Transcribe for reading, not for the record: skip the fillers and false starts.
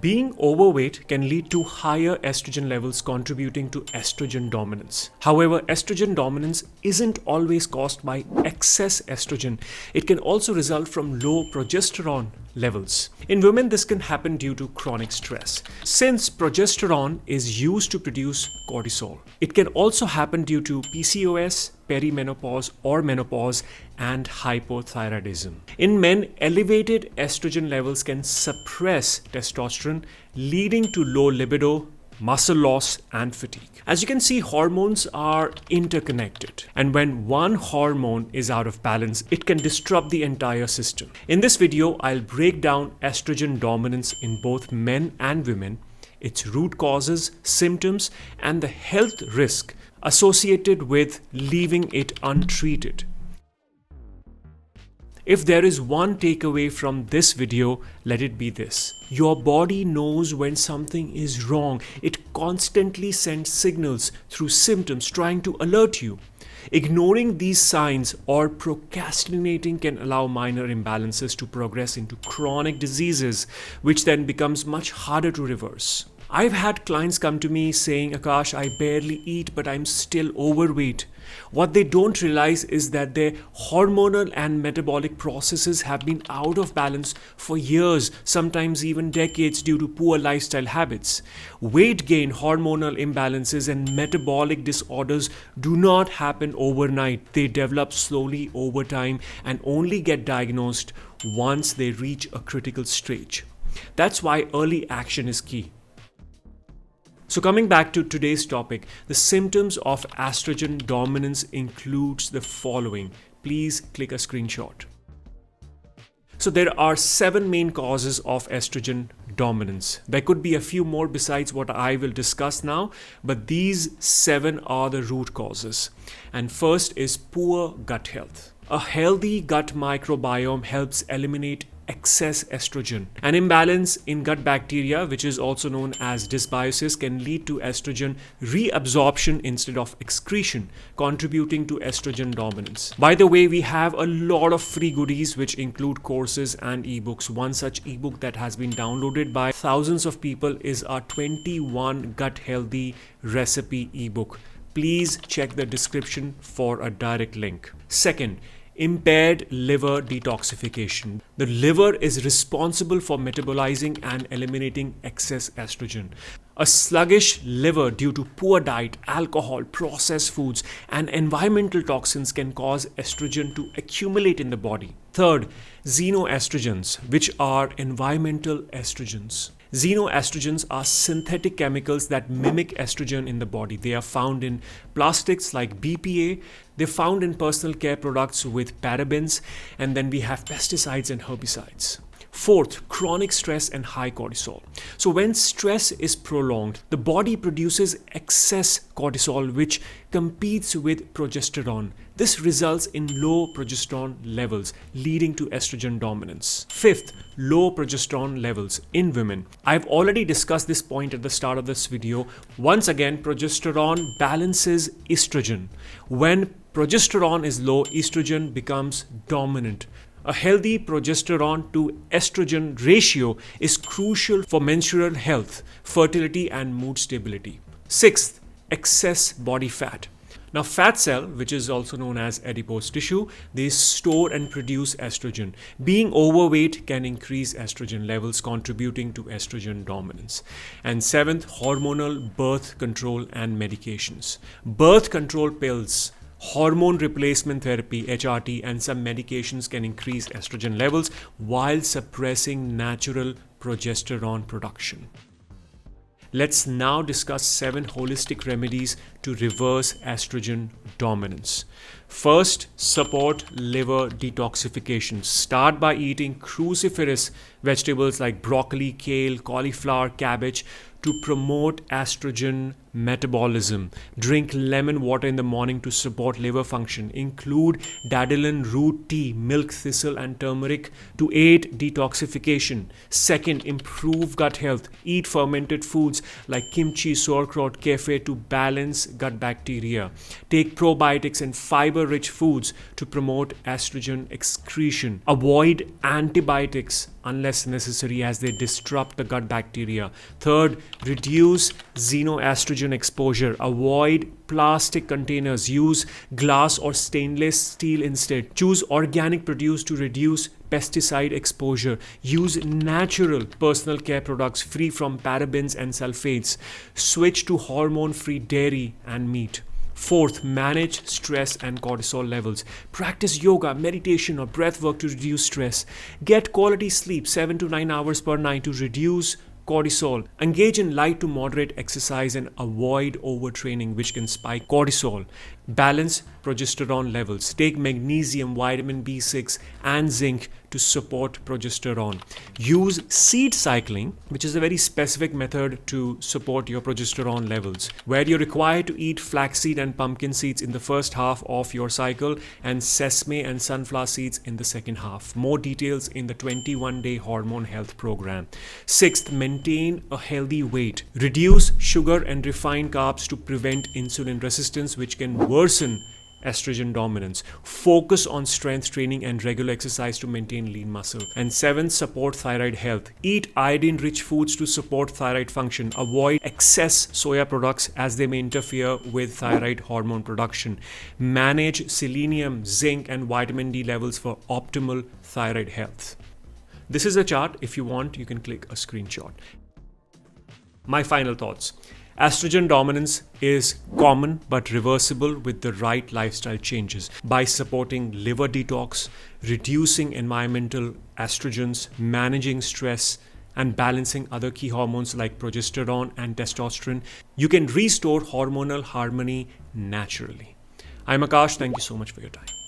Being overweight can lead to higher estrogen levels, contributing to estrogen dominance. However, estrogen dominance isn't always caused by excess estrogen. It can also result from low progesterone levels. In women, this can happen due to chronic stress, since progesterone is used to produce cortisol. It can also happen due to PCOS, perimenopause or menopause, and hypothyroidism. In men, elevated estrogen levels can suppress testosterone, leading to low libido, muscle loss, and fatigue. As you can see, hormones are interconnected, and when one hormone is out of balance, it can disrupt the entire system. In this video, I'll break down estrogen dominance in both men and women, its root causes, symptoms, and the health risk associated with leaving it untreated. If there is one takeaway from this video, let it be this. Your body knows when something is wrong. It constantly sends signals through symptoms trying to alert you. Ignoring these signs or procrastinating can allow minor imbalances to progress into chronic diseases, which then becomes much harder to reverse. I've had clients come to me saying, Akash, I barely eat, but I'm still overweight. What they don't realize is that their hormonal and metabolic processes have been out of balance for years, sometimes even decades, due to poor lifestyle habits. Weight gain, hormonal imbalances, and metabolic disorders do not happen overnight. They develop slowly over time and only get diagnosed once they reach a critical stage. That's why early action is key. So coming back to today's topic, the symptoms of estrogen dominance includes the following. Please click a screenshot. So there are 7 main causes of estrogen dominance. There could be a few more besides what I will discuss now, but these 7 are the root causes. And first is poor gut health. A healthy gut microbiome helps eliminate excess estrogen. An imbalance in gut bacteria, which is also known as dysbiosis, can lead to estrogen reabsorption instead of excretion, contributing to estrogen dominance. By the way, we have a lot of free goodies which include courses and ebooks. One such ebook that has been downloaded by thousands of people is our 21 gut healthy recipe ebook. Please check the description for a direct link. Second, impaired liver detoxification. The liver is responsible for metabolizing and eliminating excess estrogen. A sluggish liver due to poor diet, alcohol, processed foods, and environmental toxins can cause estrogen to accumulate in the body. Third, xenoestrogens, which are environmental estrogens. Xenoestrogens are synthetic chemicals that mimic estrogen in the body. They are found in plastics like BPA. They're found in personal care products with parabens. And then we have pesticides and herbicides. Fourth, chronic stress and high cortisol. So when stress is prolonged, the body produces excess cortisol, which competes with progesterone. This results in low progesterone levels, leading to estrogen dominance. Fifth, low progesterone levels in women. I've already discussed this point at the start of this video. Once again, progesterone balances estrogen. When progesterone is low, estrogen becomes dominant. A healthy progesterone to estrogen ratio is crucial for menstrual health, fertility, and mood stability. Sixth, excess body fat. Now, fat cell, which is also known as adipose tissue, they store and produce estrogen. Being overweight can increase estrogen levels, contributing to estrogen dominance. And seventh, hormonal birth control and medications. Birth control pills, hormone replacement therapy, HRT, and some medications can increase estrogen levels while suppressing natural progesterone production. Let's now discuss 7 holistic remedies to reverse estrogen dominance. First, support liver detoxification. Start by eating cruciferous vegetables like broccoli, kale, cauliflower, cabbage to promote estrogen metabolism. Drink lemon water in the morning to support liver function. Include dadolin root tea, milk thistle and turmeric to aid detoxification. Second, improve gut health. Eat fermented foods like kimchi, sauerkraut, kefir to balance gut bacteria. Take probiotics and fiber-rich foods to promote estrogen excretion. Avoid antibiotics unless necessary as they disrupt the gut bacteria. Third, reduce xenoestrogen exposure. Avoid plastic containers. Use glass or stainless steel instead. Choose organic produce to reduce pesticide exposure. Use natural personal care products free from parabens and sulfates. Switch to hormone-free dairy and meat. Fourth, manage stress and cortisol levels. Practice yoga, meditation, or breath work to reduce stress. Get quality sleep, 7 to 9 hours per night to reduce cortisol. Engage in light to moderate exercise and avoid overtraining, which can spike cortisol. Balance progesterone levels. Take magnesium, vitamin B6, and zinc to support progesterone. Use seed cycling, which is a very specific method to support your progesterone levels, where you're required to eat flaxseed and pumpkin seeds in the first half of your cycle and sesame and sunflower seeds in the second half. More details in the 21-day hormone health program. Sixth, maintain a healthy weight. Reduce sugar and refined carbs to prevent insulin resistance, which can worsen estrogen dominance. Focus on strength training and regular exercise to maintain lean muscle. And seventh, support thyroid health. Eat iodine-rich foods to support thyroid function. Avoid excess soya products as they may interfere with thyroid hormone production. Manage selenium, zinc, and vitamin D levels for optimal thyroid health. This is a chart. If you want, you can click a screenshot. My final thoughts. Estrogen dominance is common but reversible with the right lifestyle changes by supporting liver detox, reducing environmental estrogens, managing stress, and balancing other key hormones like progesterone and testosterone. You can restore hormonal harmony naturally. I'm Akash. Thank you so much for your time.